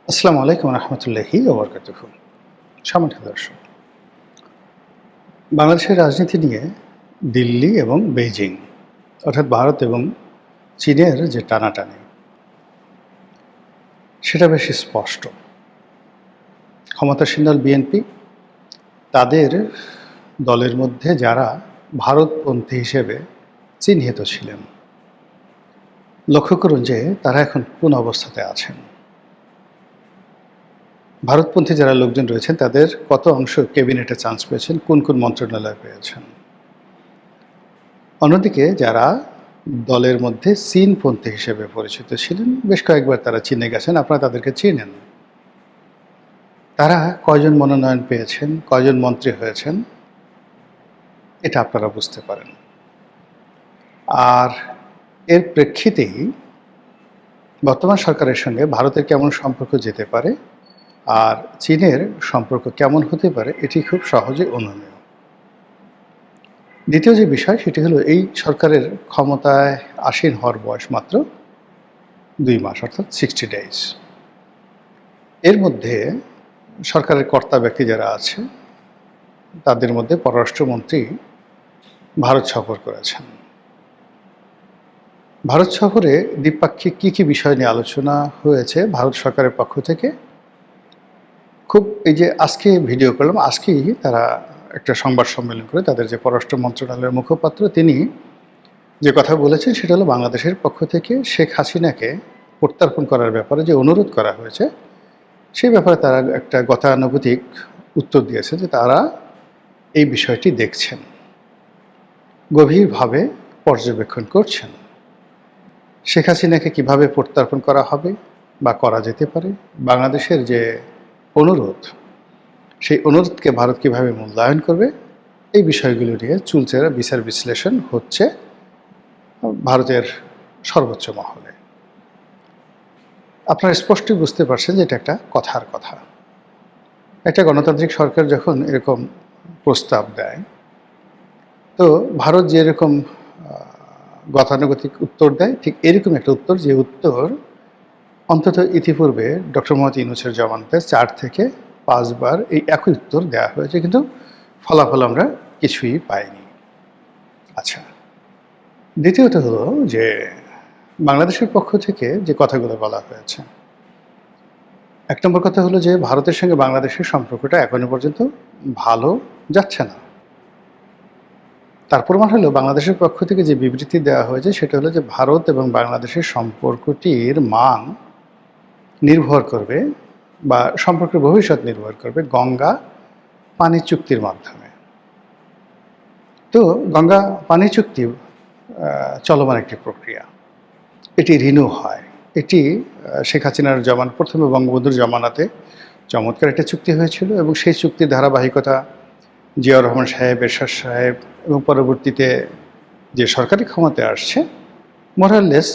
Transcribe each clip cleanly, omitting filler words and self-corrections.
আসসালামু আলাইকুম রহমতুল্লাহি ওবরকাতুহ। সম্মানিত দর্শক, বাংলাদেশের রাজনীতি নিয়ে দিল্লি এবং বেইজিং অর্থাৎ ভারত এবং চীনের যে টানাটানি সেটা বেশ স্পষ্ট। ক্ষমতাসীন দল বিএনপি তাদের দলের মধ্যে যারা ভারতপন্থী হিসেবে চিহ্নিত ছিলেন, লক্ষ্য করুন যে তারা এখন কোন অবস্থাতে আছেন। ভারতপন্থী যারা লোকজন রয়েছেন তাদের কত অংশ ক্যাবিনেটে চান্স পেয়েছেন, কোন কোন মন্ত্রণালয়ে পেয়েছেন। অন্যদিকে যারা দলের মধ্যে চীনপন্থী হিসেবে পরিচিত ছিলেন, বেশ কয়েকবার তারা চীনে গেছেন, আপনারা তাদেরকে চেনেন। তারা কয়জন মনোনয়ন পেয়েছেন, কয়জন মন্ত্রী হয়েছেন, এটা আপনারা বুঝতে পারেন। আর এর প্রেক্ষিতেই বর্তমান সরকারের সঙ্গে ভারতের কেমন সম্পর্ক যেতে পারে আর চীনের সম্পর্ক কেমন হতে পারে, এটি খুব সহজে অনুমেয়। দ্বিতীয় যে বিষয় সেটি হলো, এই সরকারের ক্ষমতায় আসীন হওয়ার বয়স মাত্র 2 মাস, অর্থাৎ 60 ডেজ। এর মধ্যে সরকারের কর্তা ব্যক্তি যারা আছে তাদের মধ্যে পররাষ্ট্রমন্ত্রী ভারত সফর করেছেন। ভারত সফরে দ্বিপাক্ষিক কী কী বিষয় নিয়ে আলোচনা হয়েছে ভারত সরকারের পক্ষ থেকে, খুব এই যে আজকে ভিডিও করলাম, আজকেই তারা একটা সংবাদ সম্মেলন করে তাদের যে পররাষ্ট্র মন্ত্রণালয়ের মুখপাত্র তিনি যে কথা বলেছেন সেটা হলো, বাংলাদেশের পক্ষ থেকে শেখ হাসিনাকে প্রত্যর্পণ করার ব্যাপারে যে অনুরোধ করা হয়েছে সেই ব্যাপারে তারা একটা গতানুগতিক উত্তর দিয়েছে যে তারা এই বিষয়টি দেখছেন, গভীরভাবে পর্যবেক্ষণ করছেন। শেখ হাসিনাকে কীভাবে প্রত্যর্পণ করা হবে বা করা যেতে পারে, বাংলাদেশের যে অনুরোধ সেই অনুরোধকে ভারত কীভাবে মূল্যায়ন করবে, এই বিষয়গুলো নিয়ে চুলচেরা বিচার বিশ্লেষণ হচ্ছে ভারতের সর্বোচ্চ মহলে। আপনারা স্পষ্টই বুঝতে পারছেন যে এটা একটা কথার কথা। একটা গণতান্ত্রিক সরকার যখন এরকম প্রস্তাব দেয়, তো ভারত যেরকম গতানুগতিক উত্তর দেয়, ঠিক এরকম একটা উত্তর, যে উত্তর অন্তত ইতিপূর্বে ডক্টর মোহাম্মদ ইউনূসের জমানাতে 4 থেকে 5 বার এই একই উত্তর দেওয়া হয়েছে, কিন্তু ফলাফল আমরা কিছুই পাইনি। আচ্ছা, দ্বিতীয়ত হলো যে বাংলাদেশের পক্ষ থেকে যে কথাগুলো বলা হয়েছে, 1 নম্বর কথা হলো যে ভারতের সঙ্গে বাংলাদেশের সম্পর্কটা এখনো পর্যন্ত ভালো যাচ্ছে না। তার প্রমাণ হলো, বাংলাদেশের পক্ষ থেকে যে বিবৃতি দেওয়া হয়েছে সেটা হলো যে ভারত এবং বাংলাদেশের সম্পর্কটির মান নির্ভর করবে বা সম্পর্কের ভবিষ্যৎ নির্ভর করবে গঙ্গা পানি চুক্তির মাধ্যমে। তো গঙ্গা পানি চুক্তি চলমান একটি প্রক্রিয়া, এটি রিনিউ হয়। এটি শেখ হাসিনার প্রথমে বঙ্গবন্ধুর জমানাতে চমৎকার একটা চুক্তি হয়েছিল, এবং সেই চুক্তির ধারাবাহিকতা জিয়াউর রহমান সাহেব, এরশাদ সাহেব এবং পরবর্তীতে যে সরকারি ক্ষমতায় আসছে, মোরাললেস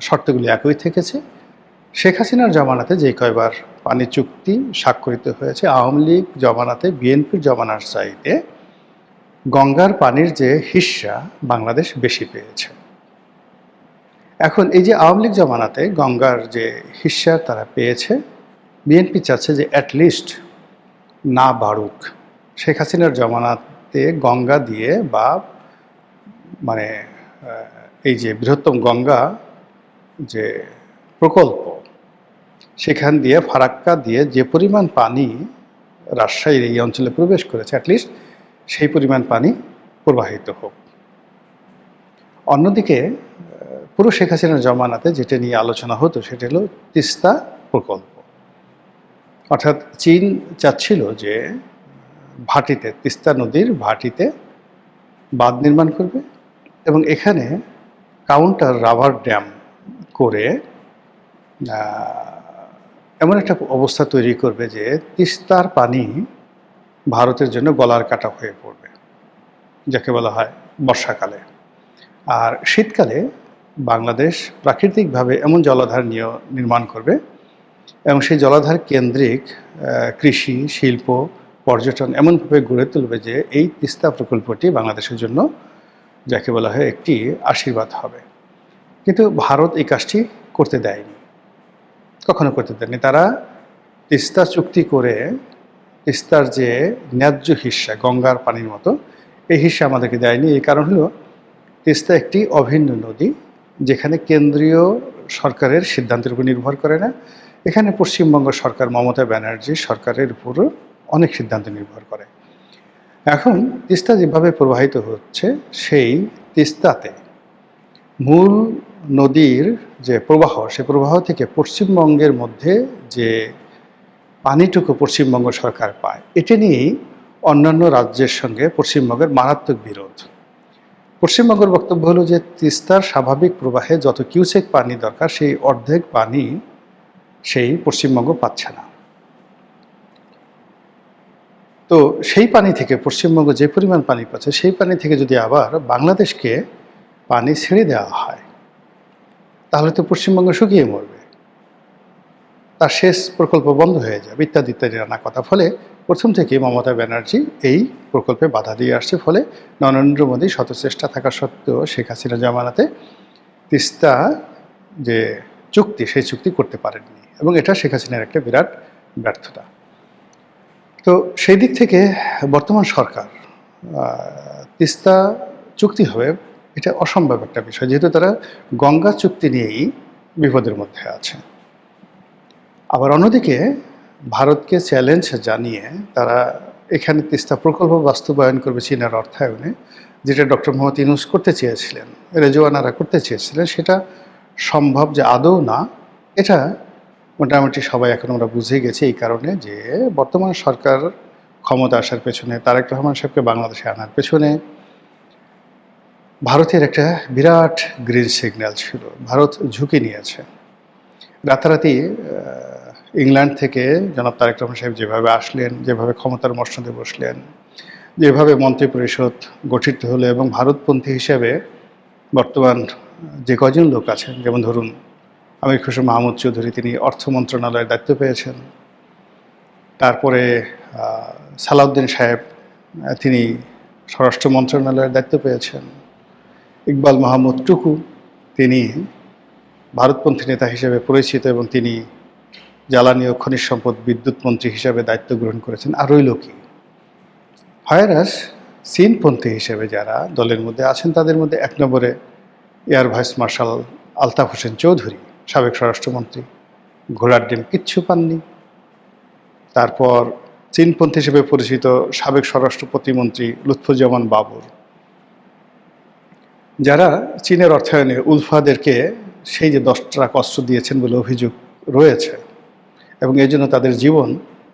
শর্তগুলি একই থেকেছে। শেখ হাসিনার জমানাতে যে কয়বার পানি চুক্তি স্বাক্ষরিত হয়েছে, আওয়ামী লীগ জমানাতে বিএনপির জমানার চাইতে গঙ্গার পানির যে হিস্সা বাংলাদেশ বেশি পেয়েছে। এখন এই যে আওয়ামী লীগ জমানাতে গঙ্গার যে হিস্সা তারা পেয়েছে, বিএনপি চাচ্ছে যে অ্যাটলিস্ট না বাড়ুক। শেখ হাসিনার জমানাতে গঙ্গা দিয়ে বা মানে এই যে বৃহত্তম গঙ্গা যে প্রকল্প, সেখান দিয়ে ফারাক্কা দিয়ে যে পরিমাণ পানি রাজশাহীর এই অঞ্চলে প্রবেশ করেছে, অ্যাটলিস্ট সেই পরিমাণ পানি প্রবাহিত হোক। অন্যদিকে পুরো শেখ হাসিনার জমানাতে যেটা নিয়ে আলোচনা হতো সেটা হলো তিস্তা প্রকল্প, অর্থাৎ চীন চাচ্ছিল যে ভাটিতে, তিস্তা নদীর ভাটিতে বাঁধ নির্মাণ করবে এবং এখানে কাউন্টার রাবার ড্যাম করে এমন একটা অবস্থা তৈরি করবে যে তিস্তার পানি ভারতের জন্য গলার কাটা হয়ে পড়বে, যাকে বলা হয় বর্ষাকালে। আর শীতকালে বাংলাদেশ প্রাকৃতিকভাবে এমন জলাধার নির্মাণ করবে এবং সেই জলাধার কেন্দ্রিক কৃষি, শিল্প, পর্যটন এমনভাবে গড়ে তুলবে যে এই তিস্তা প্রকল্পটি বাংলাদেশের জন্য, যাকে বলা হয়, একটি আশীর্বাদ হবে। কিন্তু ভারত এই কাজটি করতে দেয়নি। কখনো করতে দেননি। তারা তিস্তা চুক্তি করে তিস্তার যে ন্যায্য হিস্সা, গঙ্গার পানির মতো, এই হিস্সা আমাদেরকে দেয়নি। এই কারণ হলো তিস্তা একটি অভিন্ন নদী, যেখানে কেন্দ্রীয় সরকারের সিদ্ধান্তের উপর নির্ভর করে না। এখানে পশ্চিমবঙ্গ সরকার, মমতা ব্যানার্জি সরকারের উপরও অনেক সিদ্ধান্ত নির্ভর করে। এখন তিস্তা যেভাবে প্রবাহিত হচ্ছে, সেই তিস্তাতে মূল নদীর যে প্রবাহ, সে প্রবাহ থেকে পশ্চিমবঙ্গের মধ্যে যে পানিটুকু পশ্চিমবঙ্গ সরকার পায়, এটা নিয়েই অন্যান্য রাজ্যের সঙ্গে পশ্চিমবঙ্গের মারাত্মক বিরোধ। পশ্চিমবঙ্গের বক্তব্য হলো যে তিস্তার স্বাভাবিক প্রবাহে যত কিউসেক পানি দরকার, সেই অর্ধেক পানি সেই পশ্চিমবঙ্গ পাচ্ছে না। তো সেই পানি থেকে পশ্চিমবঙ্গ যে পরিমাণ পানি পাচ্ছে, সেই পানি থেকে যদি আবার বাংলাদেশকে পানি ছেড়ে দেওয়া হয়, তাহলে তো পশ্চিমবঙ্গ শুকিয়ে মরবে, তার শেষ প্রকল্প বন্ধ হয়ে যাবে, ইত্যাদি ইত্যাদি নানা কথা। ফলে প্রথম থেকে মমতা ব্যানার্জি এই প্রকল্পে বাধা দিয়ে আসছে। ফলে নরেন্দ্র মোদী শত চেষ্টা থাকা সত্ত্বেও শেখ হাসিনা জামানাতে তিস্তা যে চুক্তি, সেই চুক্তি করতে পারেননি, এবং এটা শেখ হাসিনার একটা বিরাট ব্যর্থতা। তো সেই দিক থেকে বর্তমান সরকার তিস্তা চুক্তি হবে এটা অসম্ভব একটা বিষয়, যেহেতু তারা গঙ্গা চুক্তি নিয়েই বিপদের মধ্যে আছে। আবার অন্যদিকে ভারতকে চ্যালেঞ্জ জানিয়ে তারা এখানে তিস্তা প্রকল্প বাস্তবায়ন করবে চীনের অর্থায়নে, যেটা ডক্টর মোহাম্মদ ইউনূস করতে চেয়েছিলেন, রেজওয়ানারা করতে চেয়েছিলেন, সেটা সম্ভব যে আদৌ না, এটা মোটামুটি সবাই এখন আমরা বুঝে গেছি। এই কারণে যে বর্তমান সরকার ক্ষমতা আসার পেছনে, তারেক রহমান সাহেবকে বাংলাদেশে আনার পেছনে ভারতের একটা বিরাট গ্রিন সিগন্যাল ছিল। ভারত ঝুঁকি নিয়েছে। রাতারাতি ইংল্যান্ড থেকে জনাব তারেক রহমান সাহেব যেভাবে আসলেন, যেভাবে ক্ষমতার মসনদে বসলেন, যেভাবে মন্ত্রিপরিষদ গঠিত হলো, এবং ভারতপন্থী হিসেবে বর্তমান যে কজন লোক আছেন, যেমন ধরুন আমির খসরু মাহমুদ চৌধুরী, তিনি অর্থ মন্ত্রণালয়ের দায়িত্ব পেয়েছেন। তারপরে সালাউদ্দিন সাহেব, তিনি স্বরাষ্ট্র মন্ত্রণালয়ের দায়িত্ব পেয়েছেন। ইকবাল মাহমুদ টুকু, তিনি ভারতপন্থী নেতা হিসেবে পরিচিত, এবং তিনি জ্বালানি ও খনিজ সম্পদ বিদ্যুৎ মন্ত্রী হিসেবে দায়িত্ব গ্রহণ করেছেন। আর রইল কি? ভাইরাস চীনপন্থী হিসেবে যারা দলের মধ্যে আছেন, তাদের মধ্যে এক নম্বরে air vice marshal Altaf Hossain Chowdhury, সাবেক স্বরাষ্ট্রমন্ত্রী, ঘোড়ার ডিম কিচ্ছু পাননি। তারপর চীনপন্থী হিসেবে পরিচিত সাবেক স্বরাষ্ট্র প্রতিমন্ত্রী লুৎফুজ্জামান বাবর, যারা চীনের অর্থায়নে উলফাদেরকে সেই যে 10 ট্রাক অস্ত্র দিয়েছেন বলে অভিযোগ রয়েছে, এবং এই জন্য তাদের জীবন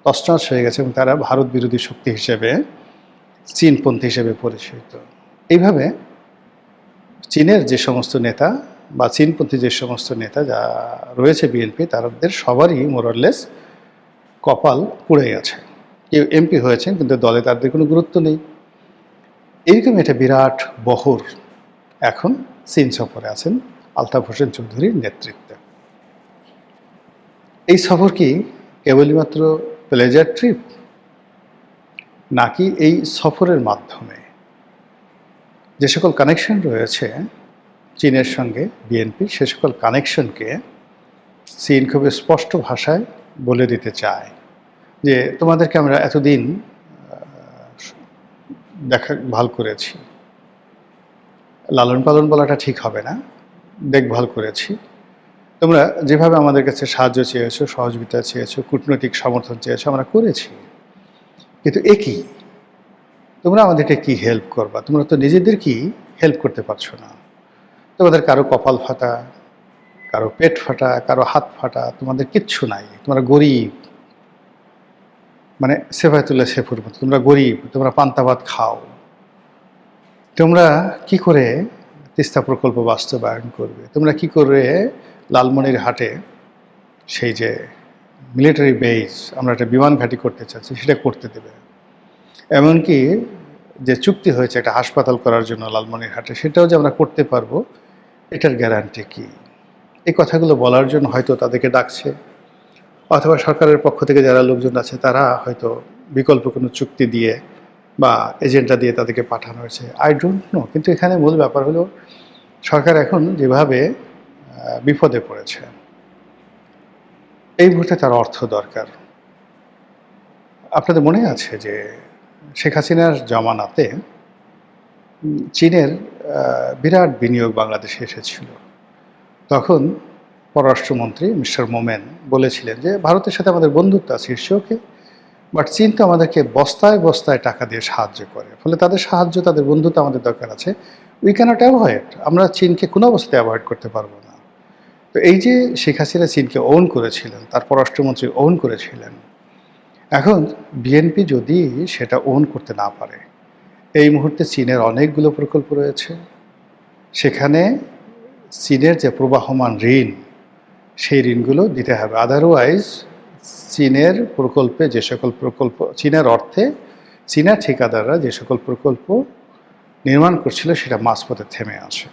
তছনছ হয়ে গেছে, এবং তারা ভারত বিরোধী শক্তি হিসেবে চীনপন্থী হিসেবে পরিচিত। এইভাবে চীনের যে সমস্ত নেতা বা চীনপন্থী যে সমস্ত নেতা যা রয়েছে বিএনপি, তাদের সবারই মোরলেস কপাল পুড়ে গেছে। কেউ এমপি হয়েছেন, কিন্তু দলে তাদের কোনো গুরুত্ব নেই। এইরকম একটা বিরাট বহর এখন চীন সফরে আছেন আলতাফ হোসেন চৌধুরীর নেতৃত্বে। এই সফর কি কেবলই মাত্র প্লেজার ট্রিপ, নাকি এই সফরের মাধ্যমে যে সকল কানেকশন রয়েছে চীনের সঙ্গে বিএনপি, সে সকল কানেকশনকে চীন খুব স্পষ্ট ভাষায় বলে দিতে চায় যে তোমাদেরকে আমরা এতদিন দেখভাল করেছি, লালন পালন বলাটা ঠিক হবে না, দেখভাল করেছি, তোমরা যেভাবে আমাদের কাছে সাহায্য চেয়েছো, সহযোগিতা চেয়েছো, কূটনৈতিক সমর্থন চেয়েছো, আমরা করেছি, কিন্তু একই তোমরা আমাদেরকে কি হেল্প করবা? তোমরা তো নিজেদেরকেই হেল্প করতে পারছো না। তোমাদের কারো কপাল ফাটা, কারো পেট ফাটা, কারো হাত ফাটা, তোমাদের কিচ্ছু নাই। তোমরা গরিব, মানে সেফায়েতুল্লাহ সেফুর মতো তোমরা গরিব, তোমরা পান্তা ভাত খাও। তোমরা কি করে তিস্তা প্রকল্প বাস্তবায়ন করবে? তোমরা কি করে লালমনিরহাটে সেই যে মিলিটারি বেস, আমরা একটা বিমান ঘাঁটি করতে চাচ্ছি, সেটা করতে দেবে? এমনকি যে চুক্তি হয়েছে একটা হাসপাতাল করার জন্য লালমনিরহাটে, সেটাও যে আমরা করতে পারবো, এটার গ্যারান্টি কি? এই কথাগুলো বলার জন্য হয়তো তাদেরকে ডাকছে, অথবা সরকারের পক্ষ থেকে যারা লোকজন আছে তারা হয়তো বিকল্প কোনো চুক্তি দিয়ে বা এজেন্ডা দিয়ে তাদেরকে পাঠানো হয়েছে, আই ডোন্ট নো। কিন্তু এখানে মূল ব্যাপার হলো সরকার এখন যেভাবে বিপদে পড়েছে, এই মুহূর্তে তার অর্থ দরকার। আপনাদের মনে আছে যে শেখ হাসিনার জমানাতে চীনের বিরাট বিনিয়োগ বাংলাদেশে এসেছিল। তখন পররাষ্ট্রমন্ত্রী মিস্টার মোমেন বলেছিলেন যে ভারতের সাথে আমাদের বন্ধুত্ব আছে, ইটস ওকে, বাট চীন তো আমাদেরকে বস্তায় বস্তায় টাকা দিয়ে সাহায্য করে, ফলে তাদের সাহায্য, তাদের বন্ধুত্ব আমাদের দরকার আছে। উই ক্যানট অ্যাভয়েড, আমরা চীনকে কোনো অবস্থাতে অ্যাভয়েড করতে পারবো না। তো এই যে শেখ হাসিনা চীনকে ওন করেছিলেন, তার পররাষ্ট্রমন্ত্রী ওন করেছিলেন, এখন বিএনপি যদি সেটা ওন করতে না পারে, এই মুহূর্তে চীনের অনেকগুলো প্রকল্প রয়েছে, সেখানে চীনের যে প্রবাহমান ঋণ, সেই ঋণগুলো দিতে হবে। আদারওয়াইজ চীনের প্রকল্পে যে সকল প্রকল্প, চীনের অর্থে চীনা ঠিকাদাররা যে সকল প্রকল্প নির্মাণ করছিল সেটা মাঝপথে থেমে আছে।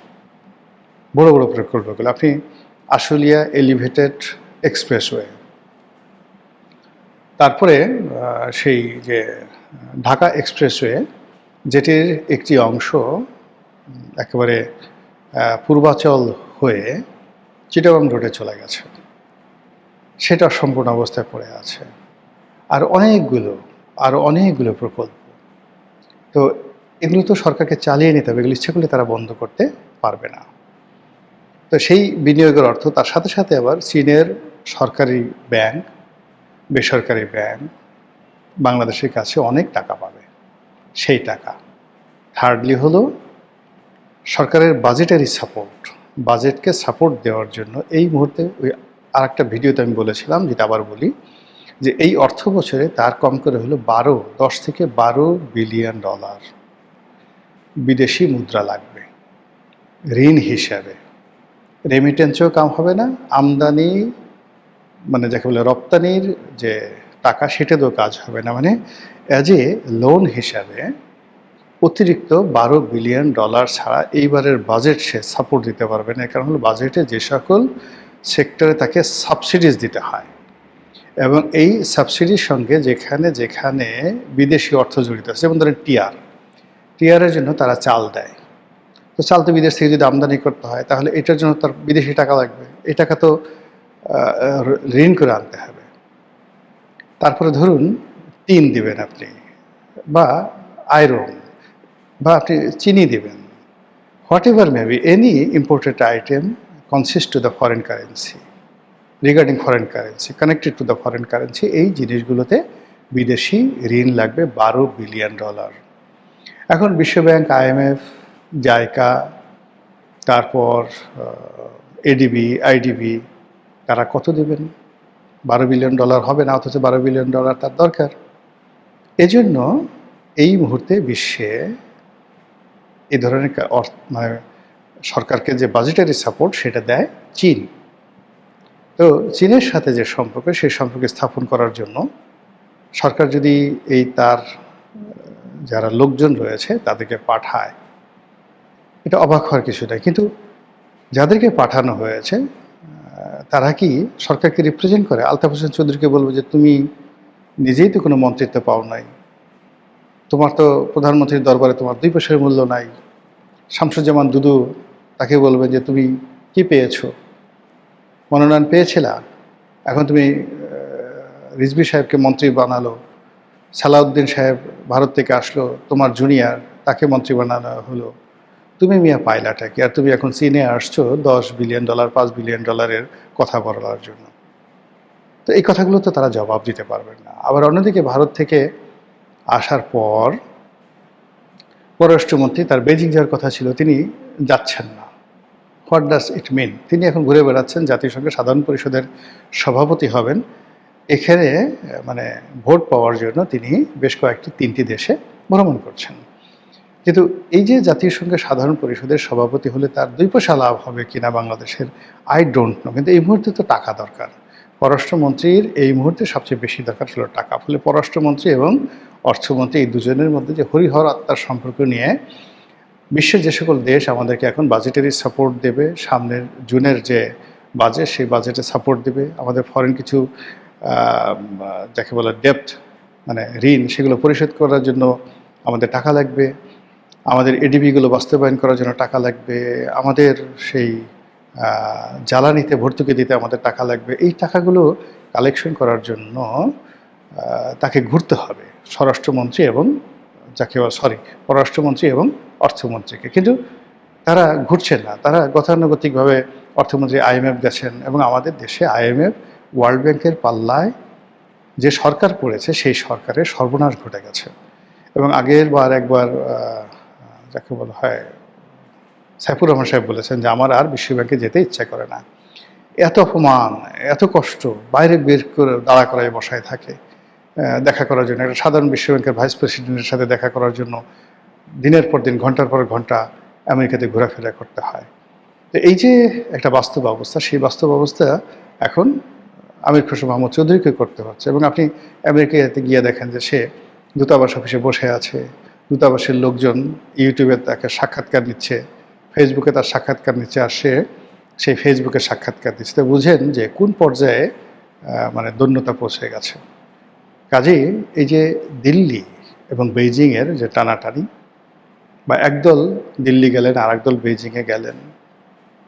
বড় বড় প্রকল্পগুলো, আপনি আশুলিয়া এলিভেটেড এক্সপ্রেসওয়ে, তারপরে সেই যে ঢাকা এক্সপ্রেসওয়ে, যেটির একটি অংশ একেবারে পূর্বাচল হয়ে চিটাগং রোডে চলে গেছে, সেটা সম্পূর্ণ অবস্থায় পড়ে আছে। আর অনেকগুলো প্রকল্প, তো এগুলো তো সরকারকে চালিয়ে নিতে হবে, এগুলো ইচ্ছে করলে তারা বন্ধ করতে পারবে না। তো সেই বিনিয়োগের অর্থ, তার সাথে সাথে আবার চীনের সরকারি ব্যাংক, বেসরকারি ব্যাংক বাংলাদেশের কাছে অনেক টাকা পাবে, সেই টাকা। থার্ডলি হলো সরকারের বাজেটারি সাপোর্ট, বাজেটকে সাপোর্ট দেওয়ার জন্য এই মুহূর্তে ওই আরেকটা ভিডিওতে আমি বলেছিলাম, যেটা আবার বলি, যে এই অর্থ বছরে তার কম করে হলো 10 থেকে 12 বিলিয়ন ডলার বিদেশি মুদ্রা লাগবে ঋণ হিসাবে। রেমিটেন্সও কাম হবে না, আমদানি মানে যাকে বলে রপ্তানির যে টাকা, সেটাতেও কাজ হবে না। মানে অ্যাজ এ লোন হিসাবে অতিরিক্ত 12 বিলিয়ন ডলার ছাড়া এইবারের বাজেট সে সাপোর্ট দিতে পারবে না। কারণ হলো বাজেটে যে সকল সেক্টরে তাকে সাবসিডিজ দিতে হয়, এবং এই সাবসিডির সঙ্গে যেখানে যেখানে বিদেশি অর্থ জড়িত আছে, যেমন ধরেন টিআরের জন্য তারা চাল দেয়, তো চাল তো বিদেশ থেকে যদি আমদানি করতে হয়, তাহলে এটার জন্য তার বিদেশি টাকা লাগবে, এই টাকা তো ঋণ করে আনতে হবে। তারপরে ধরুন টিন দিবেন আপনি, বা আয়রন, বা আপনি চিনি দিবেন, what ever maybe any imported item consist to the foreign currency, regarding foreign currency, connected to the foreign currency, এই জিনিসগুলোতে বিদেশি ঋণ লাগবে 12 বিলিয়ন ডলার। এখন বিশ্বব্যাংক, IMF, জাইকা, তারপর এডিবি, আইডিবি, তারা কত দেবেন? 12 বিলিয়ন ডলার হবে না, অথচ 12 বিলিয়ন ডলার তার দরকার। এজন্য এই মুহূর্তে বিশ্বে এই ধরনের মানে সরকারকে যে বাজেটারি সাপোর্ট, সেটা দেয় চীন। তো চীনের সাথে যে সম্পর্ক, সেই সম্পর্ক স্থাপন করার জন্য সরকার যদি এই তার যারা লোকজন রয়েছে তাদেরকে পাঠায়, এটা অবাক হওয়ার কিছু নয়। কিন্তু যাদেরকে পাঠানো হয়েছে তারা কি সরকারকে রিপ্রেজেন্ট করে? আলতাফ হোসেন চৌধুরীকে বলবো যে তুমি নিজেই তো কোনো মন্ত্রিত্ব পাও নাই, তোমার তো প্রধানমন্ত্রীর দরবারে তোমার 2 পয়সার মূল্য নাই। শামসুজ্জামান দুদু, তাকে বলবেন যে তুমি কি পেয়েছো, মনোনয়ন পেয়েছিলা, এখন তুমি রিজভী সাহেবকে মন্ত্রী বানালো, সালাউদ্দিন সাহেব ভারত থেকে আসলো, তোমার জুনিয়র, তাকে মন্ত্রী বানানো হলো, তুমি মিয়া পাইলাটা কি? আর তুমি এখন চীনে আসছো 10 বিলিয়ন ডলার, 5 বিলিয়ন ডলারের কথা বলার জন্য। তো এই কথাগুলো তো তারা জবাব দিতে পারবেন না। আবার অন্যদিকে ভারত থেকে আসার পর পররাষ্ট্রমন্ত্রী, তার বেজিং যাওয়ার কথা ছিল, তিনি যাচ্ছেন না। হোয়াট ডাজ ইট মিন? তিনি এখন ঘুরে বেড়াচ্ছেন, জাতিসংঘের সাধারণ পরিষদের সভাপতি হবেন। এখানে মানে ভোট পাওয়ার জন্য তিনি বেশ কয়েকটি 3টি দেশে ভ্রমণ করছেন। কিন্তু এই যে জাতিসংঘের সাধারণ পরিষদের সভাপতি হলে তার 2 পয়সা লাভ হবে কিনা বাংলাদেশের, আই ডোন্ট নো। কিন্তু এই মুহূর্তে তো টাকা দরকার, পররাষ্ট্রমন্ত্রীর এই মুহূর্তে সবচেয়ে বেশি দরকার ছিল টাকা। ফলে পররাষ্ট্রমন্ত্রী এবং অর্থমন্ত্রী, এই দুজনের মধ্যে যে হরিহর আত্মার সম্পর্ক নিয়ে বিশ্বের যে সকল দেশ আমাদেরকে এখন বাজেটারি সাপোর্ট দেবে, সামনের জুনের যে বাজেট, সেই বাজেটে সাপোর্ট দেবে, আমাদের ফরেন কিছু যাকে বলে ডেপ্ট মানে ঋণ, সেগুলো পরিশোধ করার জন্য আমাদের টাকা লাগবে, আমাদের এডিবিগুলো বাস্তবায়ন করার জন্য টাকা লাগবে, আমাদের সেই জ্বালানিতে ভর্তুকি দিতে আমাদের টাকা লাগবে। এই টাকাগুলো কালেকশন করার জন্য তাকে ঘুরতে হবে স্বরাষ্ট্রমন্ত্রী এবং পররাষ্ট্রমন্ত্রী এবং অর্থমন্ত্রীকে। কিন্তু তারা ঘুরছেন না। তারা গতানুগতিকভাবে অর্থমন্ত্রী IMF গেছেন এবং আমাদের দেশে IMF, ওয়ার্ল্ড ব্যাংকের পাল্লায় যে সরকার পড়েছে সেই সরকারের সর্বনাশ ঘটে গেছে। এবং একবার যাকে বলা হয় সাইফুর রহমান সাহেব বলেছেন যে আমার আর বিশ্বব্যাংকে যেতে ইচ্ছা করে না। এত অপমান, এত কষ্ট, বাইরে বের করে দাঁড়া করায় বসায় থাকে দেখা করার জন্য। একটা সাধারণ বিশ্বব্যাংকের ভাইস প্রেসিডেন্টের সাথে দেখা করার জন্য দিনের পর দিন, ঘন্টার পর ঘন্টা আমেরিকাতে ঘোরাফেরা করতে হয়। তো এই যে একটা বাস্তব অবস্থা, সেই বাস্তব অবস্থা এখন আমির খসরু মাহমুদ চৌধুরীকে করতে হচ্ছে। এবং আপনি আমেরিকাতে গিয়ে দেখেন যে সে দূতাবাস অফিসে বসে আছে, দূতাবাসের লোকজন ইউটিউবে তাকে সাক্ষাৎকার নিচ্ছে, ফেসবুকে তার সাক্ষাৎকার নিচ্ছে, আর সেই ফেসবুকে সাক্ষাৎকার দিচ্ছে। তো বুঝেন যে কোন পর্যায়ে মানে দৈন্যতা পৌঁছে গেছে। কাজেই এই যে দিল্লি এবং বেইজিংয়ের যে টানাটানি, বা একদল দিল্লি গেলেন আর একদল বেইজিংয়ে গেলেন,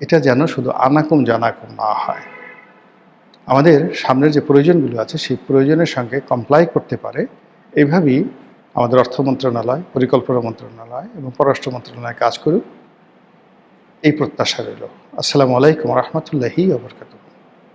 এটা যেন শুধু আনাকুম জানাকুম না হয়। আমাদের সামনের যে প্রয়োজনগুলো আছে সেই প্রয়োজনের সঙ্গে কমপ্লাই করতে পারে, এইভাবেই আমাদের অর্থ মন্ত্রণালয়, পরিকল্পনা মন্ত্রণালয় এবং পররাষ্ট্র মন্ত্রণালয় কাজ করুক, এই প্রত্যাশা রইল। আসসালামু আলাইকুম রহমতুল্লাহি ওয়া বারাকাতুহু।